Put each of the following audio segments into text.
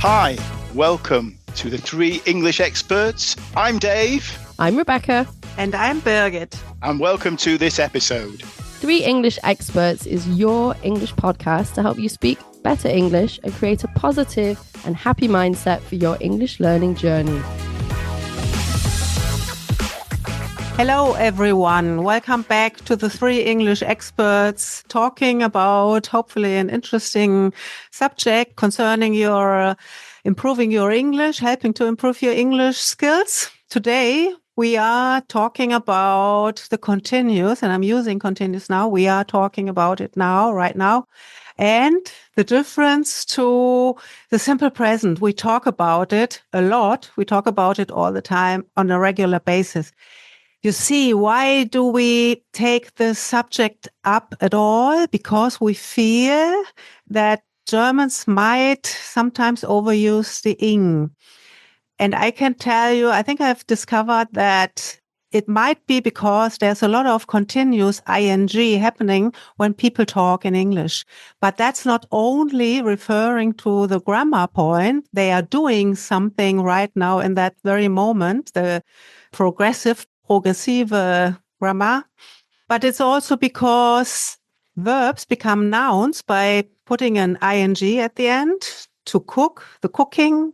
Hi, welcome to the Three English Experts. I'm Dave. I'm Rebecca. And I'm Birgit. And welcome to this episode. Three English Experts is your English podcast to help you speak better English and create a positive and happy mindset for your English learning journey. Hello, everyone. Welcome back to the Three English Experts, talking about hopefully an interesting subject concerning your improving your English, helping to improve your English skills. Today, we are talking about the continuous, and I'm using continuous now. We are talking about it now, right now. And the difference to the simple present. We talk about it a lot. We talk about it all the time on a regular basis. You see, why do we take this subject up at all? Because we fear that Germans might sometimes overuse the ing. And I can tell you, I think I've discovered that it might be because there's a lot of continuous ing happening when people talk in English. But that's not only referring to the grammar point. They are doing something right now in that very moment, the progressive grammar. But it's also because verbs become nouns by putting an ing at the end. To cook, the cooking.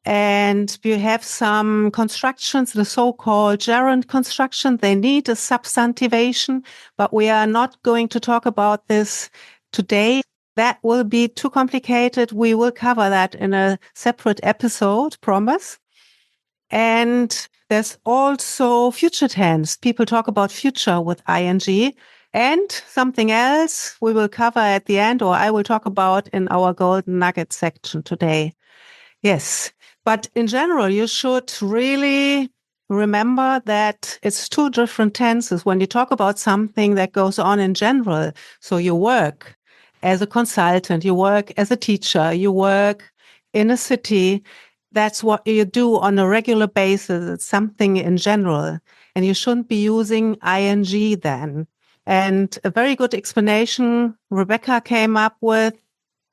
And we have some constructions, the so-called gerund construction. They need a substantivation, but we are not going to talk about this today. That will be too complicated. We will cover that in a separate episode, promise. And there's also future tense. People talk about future with ing. And something else we will cover at the end, or I will talk about in our Golden Nugget section today. Yes. But in general, you should really remember that it's two different tenses when you talk about something that goes on in general. So you work as a consultant, you work as a teacher, you work in a city. That's what you do on a regular basis. It's something in general. And you shouldn't be using ing then. And a very good explanation Rebecca came up with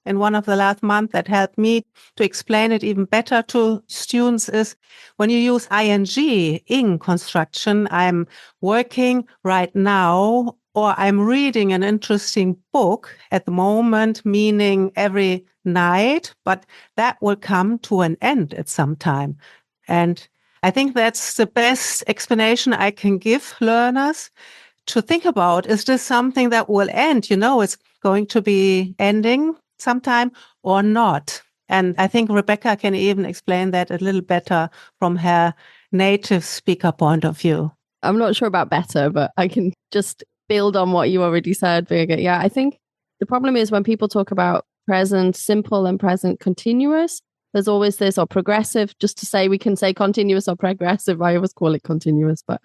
in one of the last months that helped me to explain it even better to students is when you use ing construction, I'm working right now, or I'm reading an interesting book at the moment, meaning every night, but that will come to an end at some time. And I think that's the best explanation I can give learners to think about. Is this something that will end? You know, it's going to be ending sometime or not. And I think Rebecca can even explain that a little better from her native speaker point of view. I'm not sure about better, but I can just build on what you already said, Birgit. Yeah, I think the problem is when people talk about present simple and present continuous, there's always this, or progressive, just to say we can say continuous or progressive. I always call it continuous, but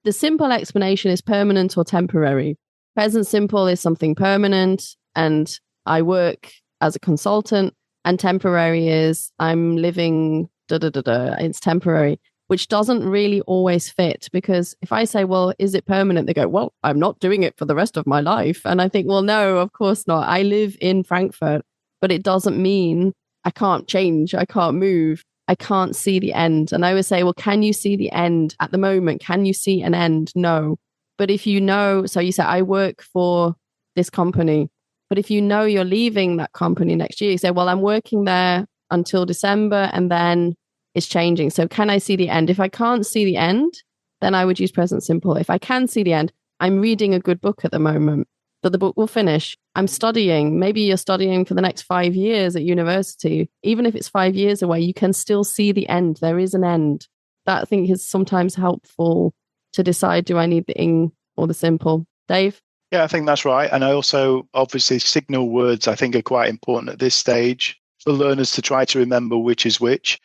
the simple explanation is permanent or temporary. Present simple is something permanent, and I work as a consultant, and temporary is I'm living, it's temporary, which doesn't really always fit, because if I say, well, is it permanent? They go, well, I'm not doing it for the rest of my life. And I think, well, no, of course not. I live in Frankfurt, but it doesn't mean I can't change. I can't move. I can't see the end. And I would say, well, can you see the end at the moment? Can you see an end? No. But if you know, so you say, I work for this company. But if you know you're leaving that company next year, you say, well, I'm working there until December and then it's changing. So can I see the end? If I can't see the end, then I would use present simple. If I can see the end, I'm reading a good book at the moment, but the book will finish. I'm studying. Maybe you're studying for the next 5 years at university. Even if it's 5 years away, you can still see the end. There is an end. That I think is sometimes helpful to decide, do I need the ing or the simple? Dave? Yeah, I think that's right. And I also, obviously, signal words I think are quite important at this stage for learners to try to remember which is which.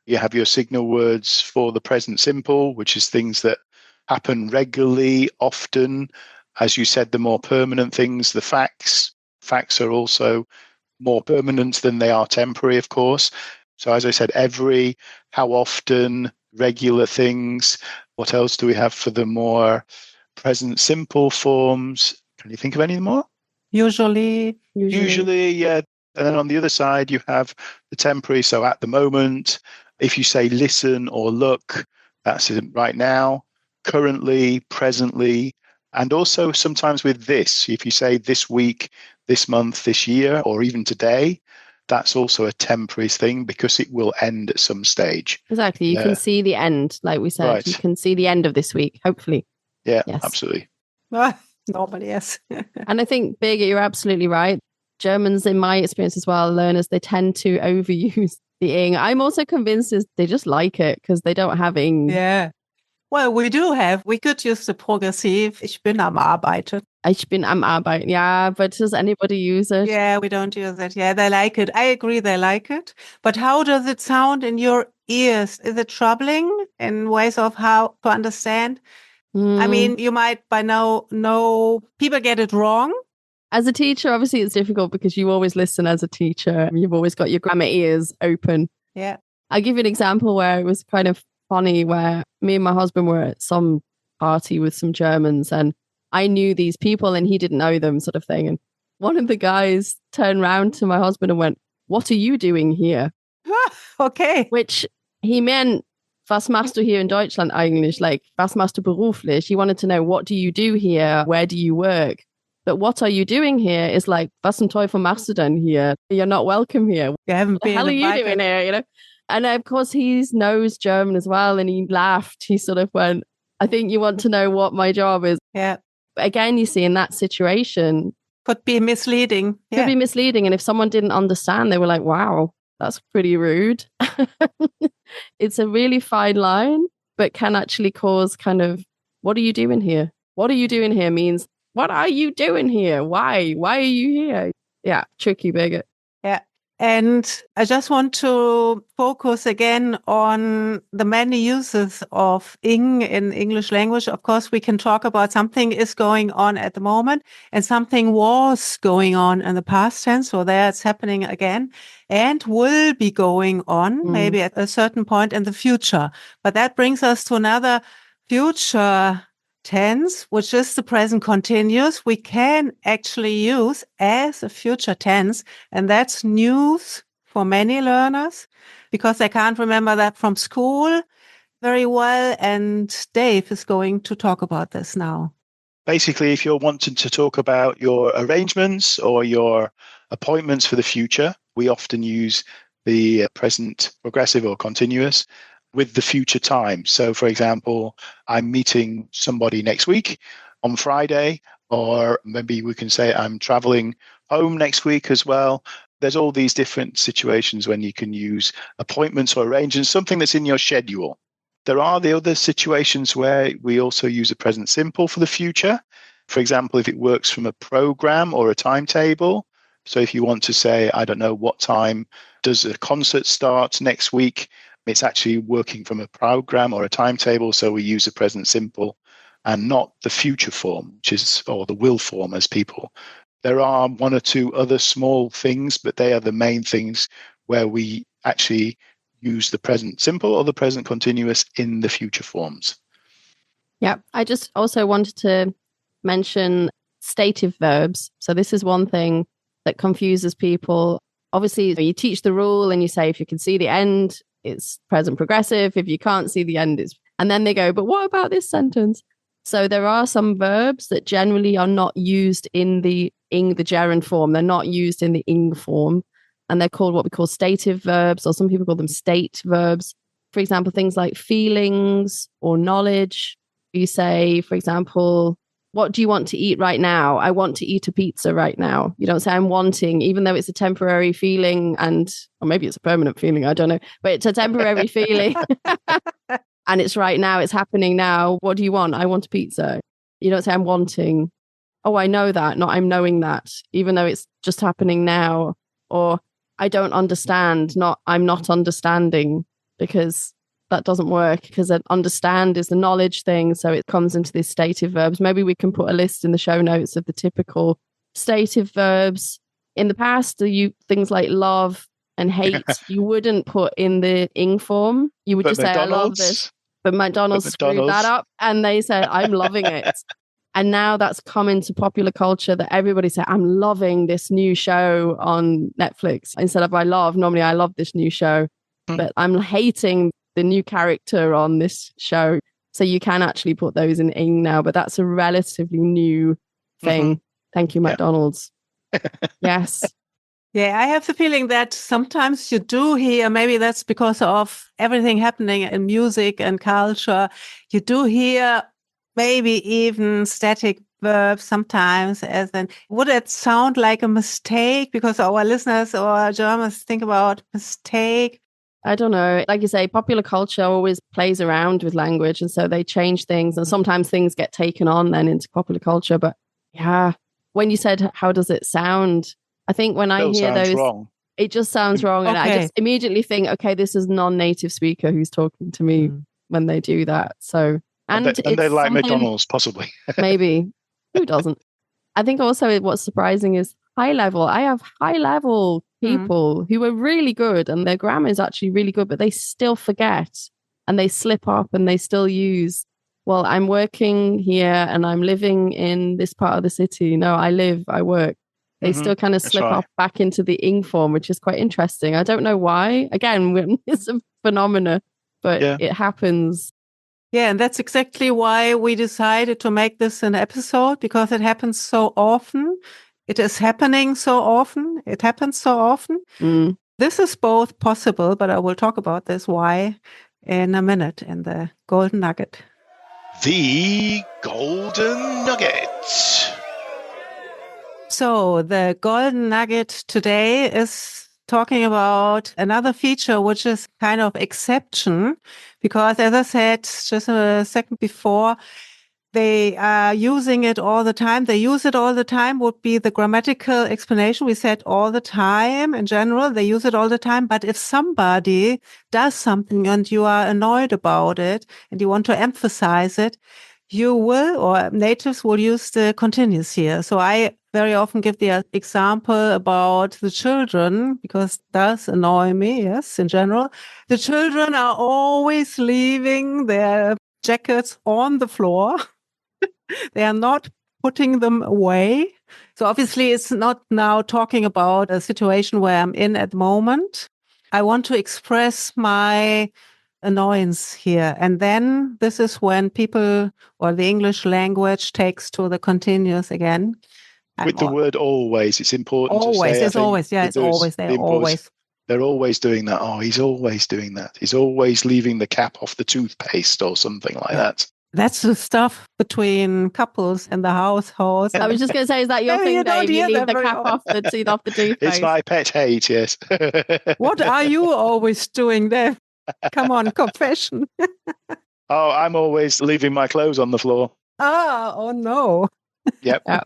You have your signal words for the present simple, which is things that happen regularly, often. As you said, the more permanent things, the facts. Facts are also more permanent than they are temporary, of course. So as I said, every, how often, regular things. What else do we have for the more present simple forms? Can you think of any more? Usually, Yeah. And then on the other side, you have the temporary. So at the moment, if you say listen or look, that's right now, currently, presently, and also sometimes with this. If you say this week, this month, this year, or even today, that's also a temporary thing because it will end at some stage. Exactly. You can see the end, like we said. Right. You can see the end of this week, hopefully. Yeah, yes. Absolutely. Normally, yes. And I think, Birgit, you're absolutely right. Germans, in my experience as well, learners, they tend to overuse the ing. I'm also convinced they just like it because they don't have ing. Yeah. Well, we could use the progressive. Ich bin am Arbeiten. Ich bin am Arbeiten. Yeah, but does anybody use it? Yeah, we don't use it. Yeah, they like it. I agree, they like it. But how does it sound in your ears? Is it troubling in ways of how to understand? I mean, you might by now know people get it wrong. As a teacher, obviously it's difficult because you always listen as a teacher. You've always got your grammar ears open. Yeah. I'll give you an example where it was kind of funny, where me and my husband were at some party with some Germans and I knew these people and he didn't know them, sort of thing. And one of the guys turned around to my husband and went, "What are you doing here?" Okay. Which he meant, was machst du hier in Deutschland eigentlich? Like, was machst du beruflich? He wanted to know, what do you do here? Where do you work? But what are you doing here is like, was zum Teufel machst du denn hier? You're not welcome here. You haven't been What the hell are you doing here? You know? And of course, he knows German as well. And he laughed. He sort of went, "I think you want to know what my job is." Yeah. But again, you see, in that situation, could be misleading. Could be misleading. And if someone didn't understand, they were like, "Wow, that's pretty rude." It's a really fine line, but can actually cause kind of, "What are you doing here? What are you doing here?" means, "What are you doing here? Why? Why are you here?" Yeah, tricky, Birgit. Yeah. And I just want to focus again on the many uses of ing in English language. Of course, we can talk about something is going on at the moment and something was going on in the past tense. So there it's happening again and will be going on maybe at a certain point in the future. But that brings us to another future tense, which is the present continuous, we can actually use as a future tense. And that's news for many learners because they can't remember that from school very well. And Dave is going to talk about this now. Basically, if you're wanting to talk about your arrangements or your appointments for the future, we often use the present progressive or continuous with the future time. So, for example, I'm meeting somebody next week on Friday, or maybe we can say I'm traveling home next week as well. There's all these different situations when you can use appointments or arrangements, something that's in your schedule. There are the other situations where we also use a present simple for the future. For example, if it works from a program or a timetable. So if you want to say, I don't know, what time does a concert start next week? It's actually working from a program or a timetable, so we use the present simple and not the future form, which is, or the will form as people. There are one or two other small things, but they are the main things where we actually use the present simple or the present continuous in the future forms. Yeah, I just also wanted to mention stative verbs. So this is one thing that confuses people. Obviously, you teach the rule and you say, if you can see the end, it's present progressive. If you can't see the end, it's... And then they go, but what about this sentence? So there are some verbs that generally are not used in the ing, the gerund form. They're not used in the ing form. And they're called what we call stative verbs, or some people call them state verbs. For example, things like feelings or knowledge. You say, for example, what do you want to eat right now? I want to eat a pizza right now. You don't say I'm wanting, even though it's a temporary feeling or maybe it's a permanent feeling, I don't know, but it's a temporary feeling and it's right now, it's happening now. What do you want? I want a pizza. You don't say I'm wanting. Oh, I know that, not I'm knowing that, even though it's just happening now. Or I don't understand, not I'm not understanding, because that doesn't work, because understand is the knowledge thing. So it comes into these stative verbs. Maybe we can put a list in the show notes of the typical stative verbs. In the past, things like love and hate, you wouldn't put in the ing form. You would just say, I love this. But McDonald's screwed that up and they said, I'm loving it. And now that's come into popular culture that everybody say, I'm loving this new show on Netflix. Instead of normally I love this new show, but I'm hating the new character on this show. So you can actually put those in ing now, but that's a relatively new thing. Thank you, McDonald's. Yes. Yeah, I have the feeling that sometimes you do hear, maybe that's because of everything happening in music and culture, you do hear maybe even static verbs sometimes would it sound like a mistake? Because our listeners or Germans think about mistake. I don't know. Like you say, popular culture always plays around with language. And so they change things. And sometimes things get taken on then into popular culture. But yeah, when you said, how does it sound? I think when I hear those, wrong. It just sounds wrong. And I just immediately think, okay, this is non-native speaker who's talking to me when they do that. So, and they like McDonald's, possibly. Maybe. Who doesn't? I think also what's surprising is high level. I have high level people who are really good and their grammar is actually really good, but they still forget and they slip up and they still use, well, I'm working here and I'm living in this part of the city. No, I work. They still kind of slip off back into the ing form, which is quite interesting. I don't know why. Again, it's a phenomena, but it happens. Yeah, and that's exactly why we decided to make this an episode, because it happens so often. It is happening so often. It happens so often. This is both possible, but I will talk about this why in a minute in the Golden Nugget. The Golden Nugget. So the Golden Nugget today is talking about another feature, which is kind of exception, because as I said just a second before, they are using it all the time. They use it all the time would be the grammatical explanation. We said all the time in general, they use it all the time. But if somebody does something and you are annoyed about it and you want to emphasize it, you will, or natives will use the continuous here. So I very often give the example about the children, because it does annoy me, yes, in general. The children are always leaving their jackets on the floor. They are not putting them away. So obviously it's not now talking about a situation where I'm in at the moment. I want to express my annoyance here. And then this is when people or the English language takes to the continuous again. With the word always, it's important always, to say. It's always, yeah, it's always, they're always. They're always doing that. Oh, he's always doing that. He's always leaving the cap off the toothpaste or something like that. That's the stuff between couples in the household. I was just going to say, is that your thing, Dave? You leave the cap off the toothpaste? It's my pet hate, yes. What are you always doing there? Come on, confession. Oh, I'm always leaving my clothes on the floor. Oh no. Yep. Yeah.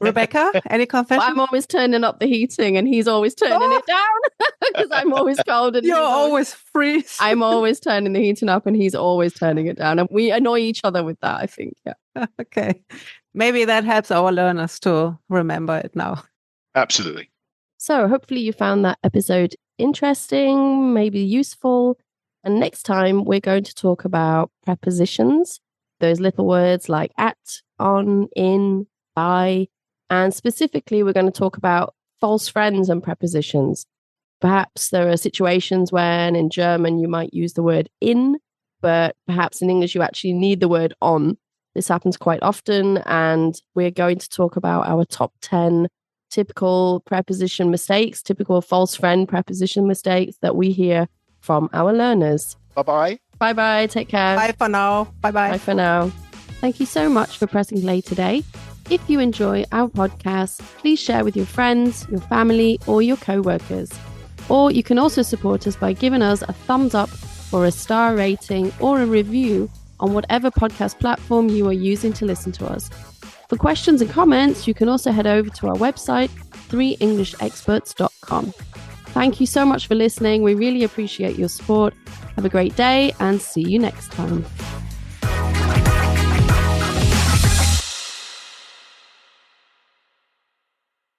Rebecca, any confession? Well, I'm always turning up the heating and he's always turning it down because I'm always cold. And you're always freeze. I'm always turning the heating up and he's always turning it down. And we annoy each other with that, I think. Yeah. Okay. Maybe that helps our learners to remember it now. Absolutely. So hopefully you found that episode interesting, maybe useful. And next time we're going to talk about prepositions, those little words like at, on, in, by, and specifically we're going to talk about false friends and prepositions. Perhaps there are situations when in German you might use the word in, but perhaps in English you actually need the word on. This happens quite often, and we're going to talk about our top 10 typical preposition mistakes, typical false friend preposition mistakes that we hear from our learners. Bye-bye. Bye-bye. Take care. Bye for now. Bye-bye. Bye for now. Thank you so much for pressing play today. If you enjoy our podcast, please share with your friends, your family, or your co-workers. Or you can also support us by giving us a thumbs up or a star rating or a review on whatever podcast platform you are using to listen to us. For questions and comments, you can also head over to our website, 3englishexperts.com. Thank you so much for listening. We really appreciate your support. Have a great day and see you next time.